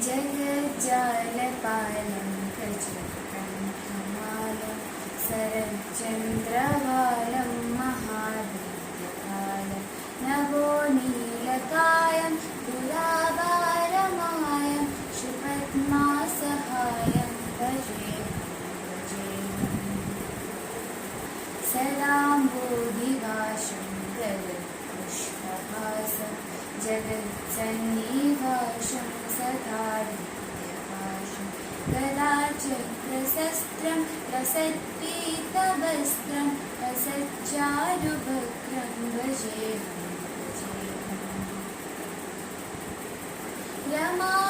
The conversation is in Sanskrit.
जगज्जालपालं गजकण्ठमालं शरच्चन्द्रवालं महादित्यकालं नवोनीलकायं तुलाभारमायं शुपद्मासहायं भजेऽहं सदाम्बोधिवासं गगनपुष्पहासं जगत्सन्निवासं सदा विद्यवासं गदाचक्रशस्त्रं लसत्पीतवस्त्रं लसच्चारुभद्रं भजेऽहं रमा